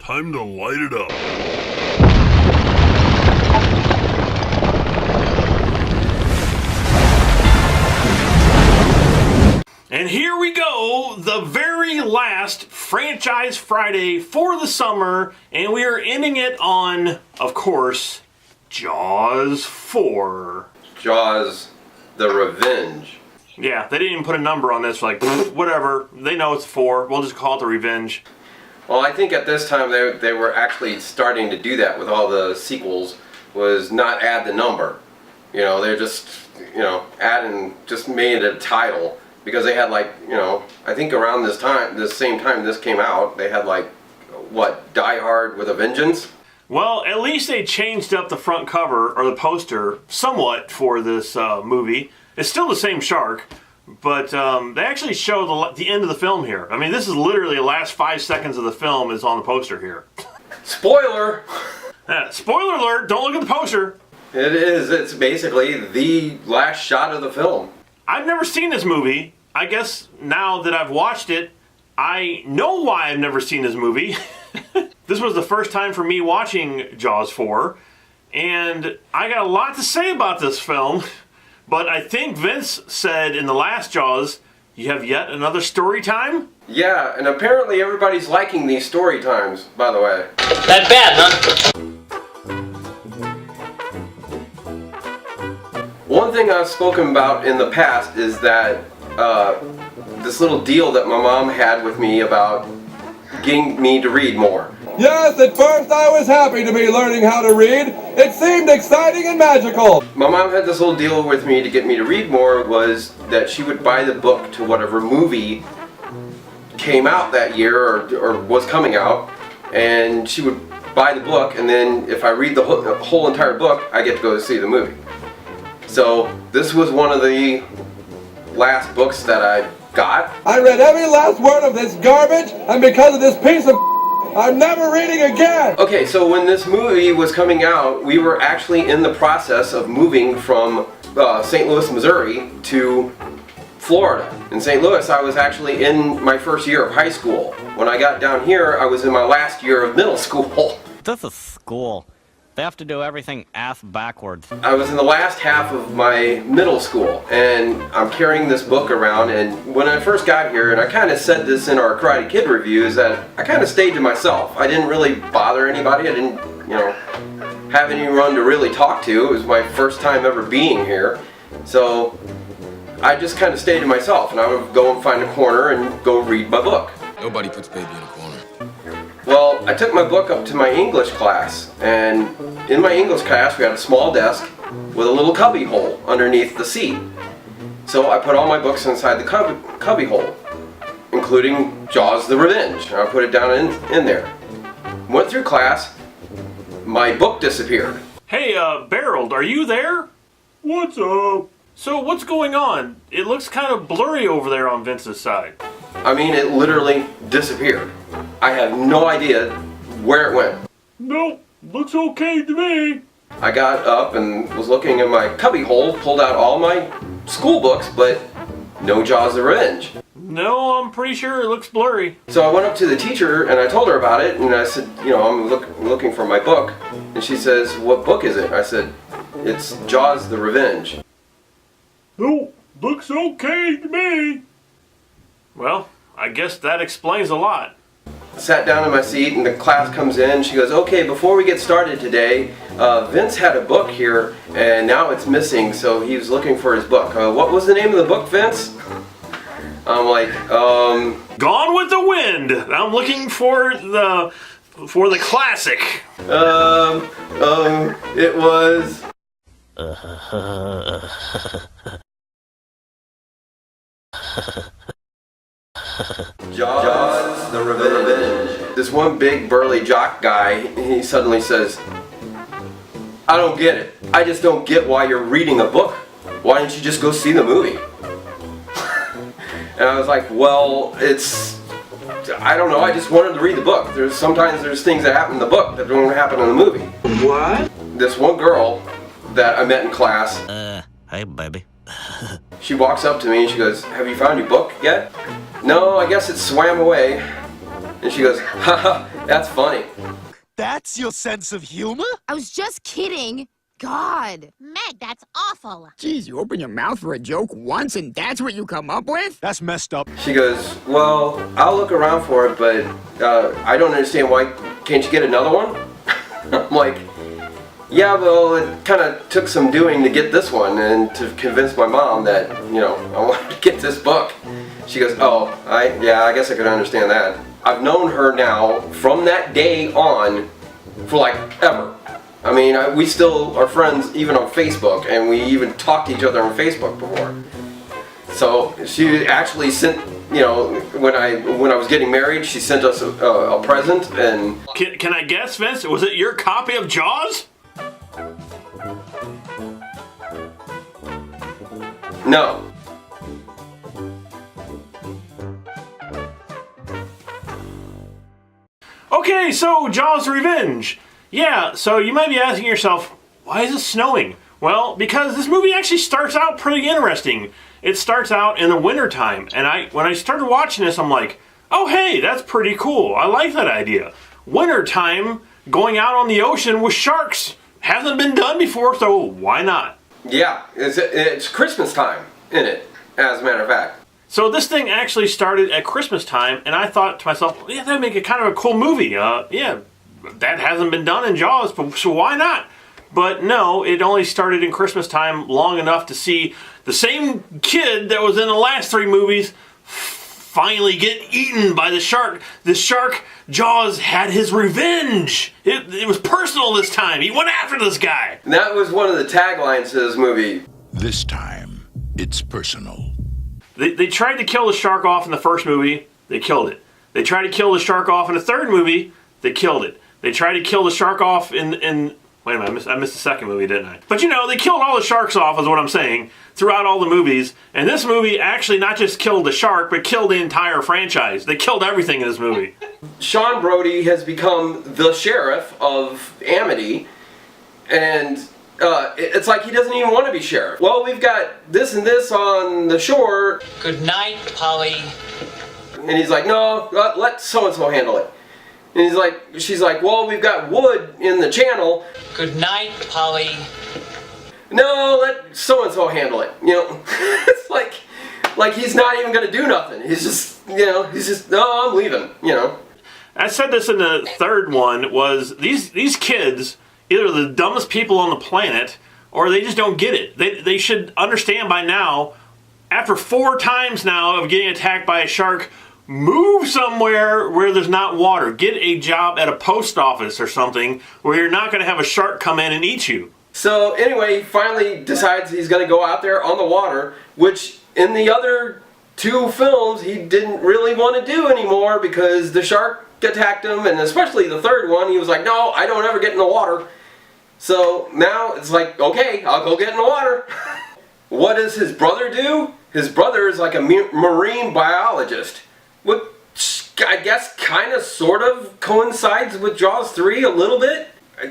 Time to light it up. And here we go, the very last Franchise Friday for the summer, and we are ending it on, of course, Jaws 4. Jaws, the Revenge. Yeah, they didn't even put a number on this, like, whatever, they know it's 4, we'll just call it the Revenge. Well, I think at this time they were actually starting to do that with all the sequels, was not add the number. You know, they're just, adding, just made it a title. Because they had like, I think around this same time this came out, they had like, what, Die Hard with a Vengeance? Well, at least they changed up the front cover, or the poster, somewhat for this movie. It's still the same shark, but they actually show the end of the film here. I mean, this is literally the last 5 seconds of the film is on the poster here. Spoiler! Spoiler alert, don't look at the poster. It is, it's basically the last shot of the film. I've never seen this movie. I guess now that I've watched it, I know why I've never seen this movie. This was the first time for me watching Jaws 4, and I got a lot to say about this film, but I think Vince said in the last Jaws, you have yet another story time? Yeah, and apparently everybody's liking these story times, by the way. That bad, huh? One thing I've spoken about in the past is that this little deal that my mom had with me about getting me to read more. Yes, at first I was happy to be learning how to read. It seemed exciting and magical. My mom had this little deal with me to get me to read more, was that she would buy the book to whatever movie came out that year or was coming out, and she would buy the book, and then if I read the whole entire book, I get to go see the movie. So this was one of the last books that I got. I read every last word of this garbage, and because of this piece of I'm never reading again! Okay, so when this movie was coming out, we were actually in the process of moving from St. Louis, Missouri to Florida. In St. Louis, I was actually in my first year of high school. When I got down here, I was in my last year of middle school. This is school. They have to do everything ass backwards. I was in the last half of my middle school, and I'm carrying this book around, and when I first got here, and I kind of said this in our Karate Kid reviews, that I kind of stayed to myself. I didn't really bother anybody. I didn't, have anyone to really talk to. It was my first time ever being here. So I just kind of stayed to myself, and I would go and find a corner and go read my book. Nobody puts baby in a corner. Well, I took my book up to my English class, and in my English class we had a small desk with a little cubby hole underneath the seat. So I put all my books inside the cubby hole, including Jaws the Revenge. And I put it down in there. Went through class, my book disappeared. Hey, Barold, are you there? What's up? So what's going on? It looks kind of blurry over there on Vince's side. I mean, it literally disappeared. I have no idea where it went. Nope, looks okay to me. I got up and was looking in my cubby hole, pulled out all my school books, but no Jaws the Revenge. No, I'm pretty sure it looks blurry. So I went up to the teacher and I told her about it, and I said, I'm looking for my book. And she says, what book is it? I said, it's Jaws the Revenge. Nope, looks okay to me. Well, I guess that explains a lot. Sat down in my seat and the class comes in. She goes, okay, before we get started today, Vince had a book here and now it's missing, so he was looking for his book. What was the name of the book, Vince? I'm like, Gone with the Wind. I'm looking for the classic. It was... Jaws the Revenge. This one big burly jock guy, he suddenly says, I don't get it. I just don't get why you're reading a book. Why didn't you just go see the movie? And I was like, well, I don't know, I just wanted to read the book. Sometimes there's things that happen in the book that don't happen in the movie. What? This one girl that I met in class. Hey, baby. She walks up to me and she goes, have you found your book yet? No, I guess it swam away. And she goes, haha, that's funny. That's your sense of humor? I was just kidding. God. Meg, that's awful. Geez, you open your mouth for a joke once and that's what you come up with? That's messed up. She goes, well, I'll look around for it, but I don't understand why. Can't you get another one? I'm like, yeah, well, it kind of took some doing to get this one and to convince my mom that, you know, I wanted to get this book. She goes, oh, yeah, I guess I could understand that. I've known her now from that day on for like ever. I mean, we still are friends even on Facebook, and we even talked to each other on Facebook before. So she actually sent, you know, when I was getting married, she sent us a present. And can I guess, Vince? Was it your copy of Jaws? no. Okay, so Jaws Revenge. Yeah, so you might be asking yourself, why is it snowing? Well, because this movie actually starts out pretty interesting. It starts out in the wintertime, and when I started watching this, I'm like, oh hey, that's pretty cool. I like that idea. Wintertime, going out on the ocean with sharks. Hasn't been done before, so why not? Yeah, it's Christmas time in it, as a matter of fact. So this thing actually started at Christmas time, and I thought to myself, yeah, that'd make it kind of a cool movie. Yeah, that hasn't been done in Jaws, so why not? But no, it only started in Christmas time long enough to see the same kid that was in the last three movies finally get eaten by the shark. The shark, Jaws, had his revenge. It was personal this time. He went after this guy. And that was one of the taglines to this movie. This time, it's personal. They tried to kill the shark off in the first movie. They killed it. They tried to kill the shark off in the third movie. They killed it. They tried to kill the shark off in wait a minute, I missed the second movie, didn't I? But you know, they killed all the sharks off, is what I'm saying, throughout all the movies. And this movie actually not just killed the shark, but killed the entire franchise. They killed everything in this movie. Sean Brody has become the sheriff of Amity, and it's like he doesn't even want to be sheriff. Well, we've got this and this on the shore. Good night, Polly. And he's like, no, let so-and-so handle it. And she's like, well, we've got wood in the channel. Good night, Polly. No, let so-and-so handle it. You know, it's like he's not even going to do nothing. He's just, no, I'm leaving, you know. I said this in the third one, was these kids, either the dumbest people on the planet, or they just don't get it. They should understand by now, after 4 times now of getting attacked by a shark, move somewhere where there's not water. Get a job at a post office or something where you're not going to have a shark come in and eat you. So anyway, he finally decides he's going to go out there on the water, which in the other 2 films he didn't really want to do anymore because the shark attacked him, and especially the third one, he was like, no, I don't ever get in the water. So now it's like, okay, I'll go get in the water. What does his brother do? His brother is like a marine biologist, which I guess kind of sort of coincides with Jaws 3 a little bit.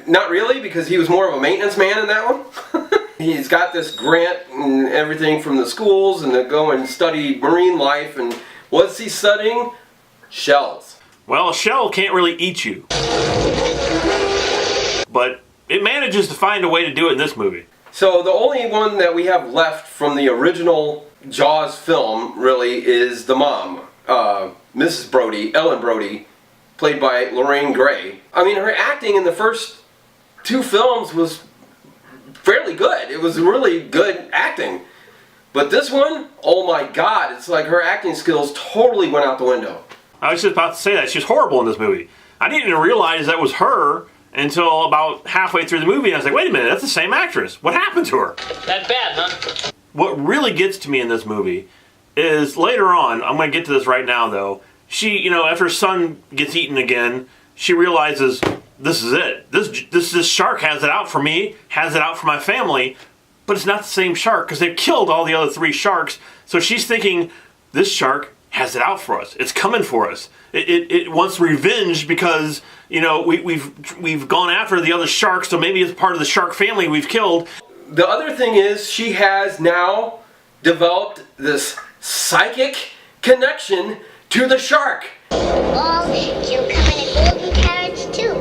Not really, because he was more of a maintenance man in that one. He's got this grant and everything from the schools and to go and study marine life, and what's he studying? Shells. Well, a shell can't really eat you. But it manages to find a way to do it in this movie. So the only one that we have left from the original Jaws film, really, is the mom. Mrs. Brody, Ellen Brody, played by Lorraine Gray. I mean, her acting in the first 2 films was fairly good. It was really good acting. But this one, oh my god, it's like her acting skills totally went out the window. I was just about to say that. She's horrible in this movie. I didn't even realize that was her until about halfway through the movie. I was like, wait a minute, that's the same actress. What happened to her? That bad, huh? What really gets to me in this movie is later on, I'm going to get to this right now though, she, you know, after her son gets eaten again, she realizes, this is it. This shark has it out for me, has it out for my family, but it's not the same shark because they've killed all the other 3 sharks. So she's thinking, this shark has it out for us. It's coming for us. It wants revenge because, you know, we've gone after the other sharks, so maybe it's part of the shark family we've killed. The other thing is she has now developed this psychic connection to the shark. Well, you'll come in a golden carriage too.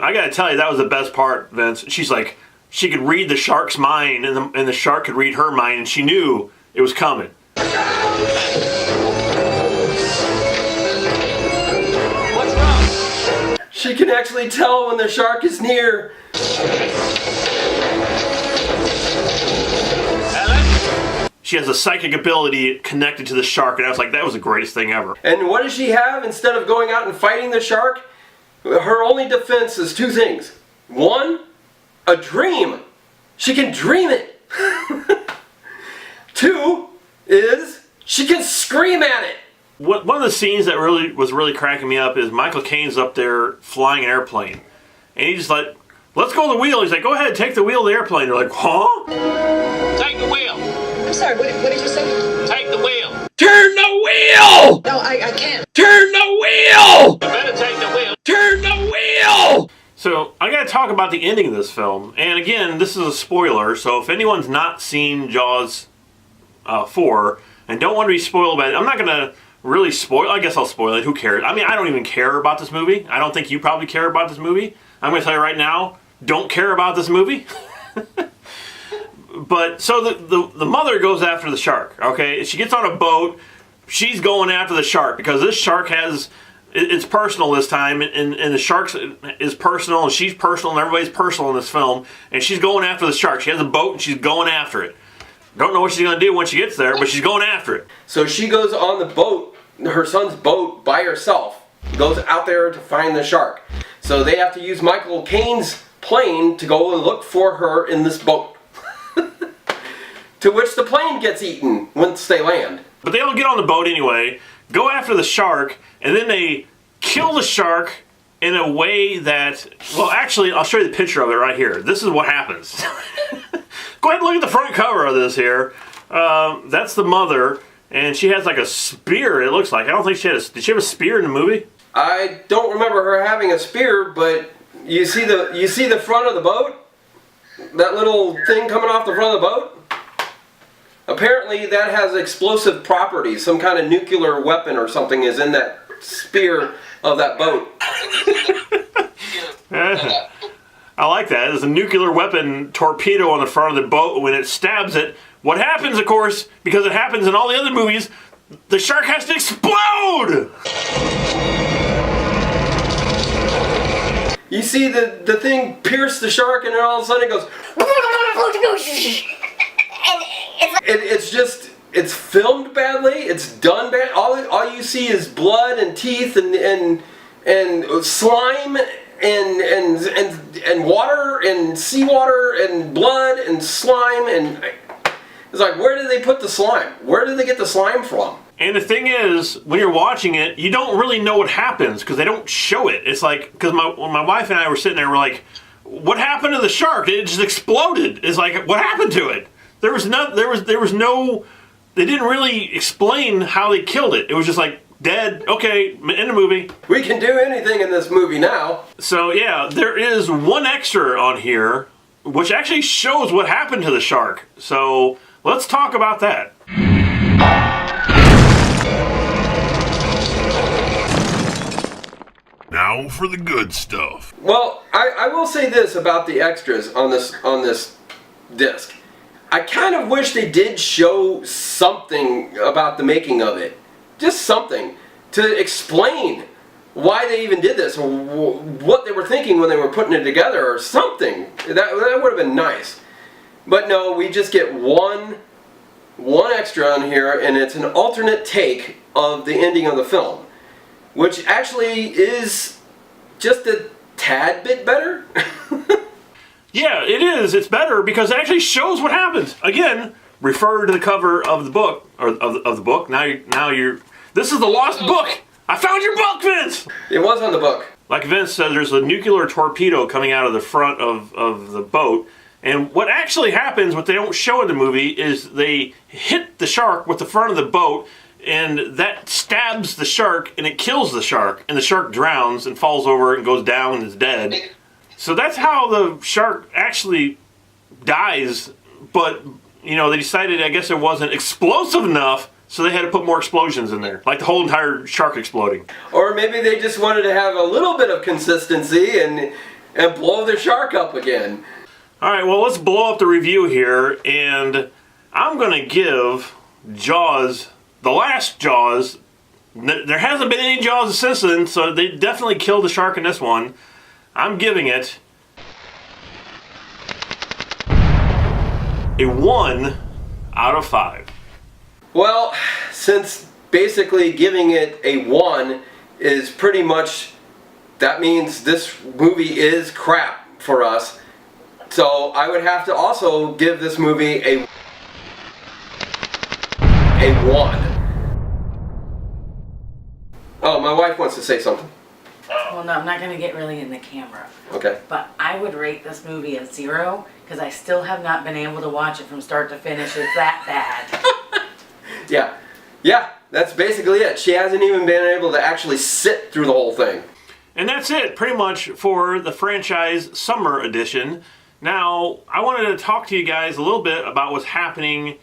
I gotta tell you, that was the best part, Vince. She's like, she could read the shark's mind, and the shark could read her mind, and she knew it was coming. What's wrong? She can actually tell when the shark is near. Ellen? She has a psychic ability connected to the shark, and I was like, that was the greatest thing ever. And what does she have instead of going out and fighting the shark? Her only defense is two things. One, a dream. She can dream it. Two is she can scream at it. One of the scenes that was really cracking me up is Michael Caine's up there flying an airplane, and he's just like, let's go to the wheel. He's like, go ahead, take the wheel of the airplane. They're like, huh? Take the wheel. I'm sorry, what did you say? Take the wheel. Turn the wheel! No, I can't. Turn the wheel! You better take the wheel. Turn the wheel! So I got to talk about the ending of this film, and again, this is a spoiler. So if anyone's not seen Jaws 4 and don't want to be spoiled by it, I'm not going to really spoil. I guess I'll spoil it. Who cares? I mean, I don't even care about this movie. I don't think you probably care about this movie. I'm going to tell you right now, don't care about this movie. But so the mother goes after the shark. Okay, she gets on a boat. She's going after the shark because this shark has. It's personal this time, and the shark is personal, and she's personal, and everybody's personal in this film. And she's going after the shark. She has a boat, and she's going after it. Don't know what she's going to do when she gets there, but she's going after it. So she goes on the boat, her son's boat, by herself. Goes out there to find the shark. So they have to use Michael Caine's plane to go and look for her in this boat. To which the plane gets eaten once they land. But they all get on the boat anyway, go after the shark, and then they kill the shark in a way that, well, actually, I'll show you the picture of it right here. This is what happens. Go ahead and look at the front cover of this here. That's the mother, and she has like a spear, it looks like. I don't think she had did she have a spear in the movie? I don't remember her having a spear, but you see the front of the boat? That little thing coming off the front of the boat? Apparently that has explosive properties. Some kind of nuclear weapon or something is in that spear of that boat. I like that. There's a nuclear weapon torpedo on the front of the boat. When it stabs it, what happens, of course, because it happens in all the other movies, the shark has to explode! You see the thing pierce the shark, and then all of a sudden it goes... It's filmed badly. It's done bad. All you see is blood and teeth and slime and water and seawater and blood and slime, and it's like, where did they put the slime? Where did they get the slime from? And the thing is, when you're watching it, you don't really know what happens because they don't show it. It's like, because when my wife and I were sitting there, we're like, what happened to the shark? It just exploded. It's like, what happened to it? There was no, they didn't really explain how they killed it. It was just like, dead, okay, in the movie. We can do anything in this movie now. So yeah, there is one extra on here, which actually shows what happened to the shark. So let's talk about that. Now for the good stuff. Well, I will say this about the extras on this disc. I kind of wish they did show something about the making of it. Just something to explain why they even did this, or what they were thinking when they were putting it together, or something. That would have been nice. But no, we just get one extra on here, and it's an alternate take of the ending of the film, which actually is just a tad bit better. Yeah, it is. It's better because it actually shows what happens. Again, refer to the cover of the book, or of the book. Now you're. This is the lost book. I found your book, Vince. It was on the book. Like Vince said, there's a nuclear torpedo coming out of the front of the boat, and what actually happens, what they don't show in the movie, is they hit the shark with the front of the boat, and that stabs the shark, and it kills the shark, and the shark drowns and falls over and goes down and is dead. So that's how the shark actually dies, but you know, they decided, I guess it wasn't explosive enough, so they had to put more explosions in there, like the whole entire shark exploding. Or maybe they just wanted to have a little bit of consistency and blow the shark up again. All right, well, let's blow up the review here, and I'm going to give Jaws, the last Jaws, there hasn't been any Jaws since then, so they definitely killed the shark in this one. I'm giving it a 1 out of 5. Well, since basically giving it a 1 is pretty much, that means this movie is crap for us. So I would have to also give this movie a 1. Oh, my wife wants to say something. Well, no, I'm not going to get really in the camera. Okay. But I would rate this movie a 0 because I still have not been able to watch it from start to finish. It's that bad. Yeah, that's basically it. She hasn't even been able to actually sit through the whole thing. And that's it, pretty much, for the franchise summer edition. Now, I wanted to talk to you guys a little bit about what's happening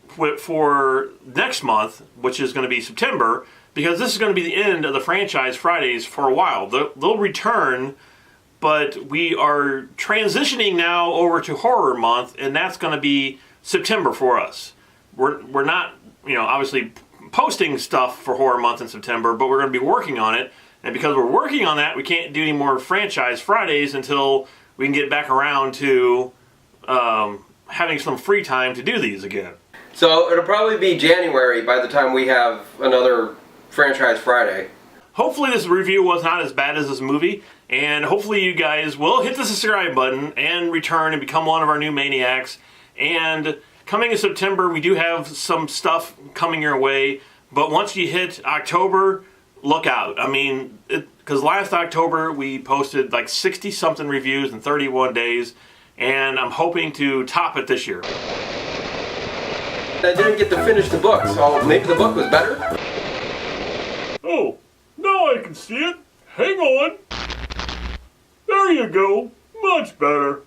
for next month, which is going to be September, because this is going to be the end of the franchise Fridays for a while. They'll return, but we are transitioning now over to horror month, and that's going to be September for us. We're not, you know, obviously posting stuff for horror month in September, but we're going to be working on it. And because we're working on that, we can't do any more franchise Fridays until we can get back around to having some free time to do these again. So it'll probably be January by the time we have another franchise Friday. Hopefully this review was not as bad as this movie, and hopefully you guys will hit the subscribe button and return and become one of our new Maniacs. And coming in September, we do have some stuff coming your way, but once you hit October, look out. I mean, because last October we posted like 60-something reviews in 31 days, and I'm hoping to top it this year. I didn't get to finish the book, so maybe the book was better? Oh, now I can see it. Hang on. There you go. Much better.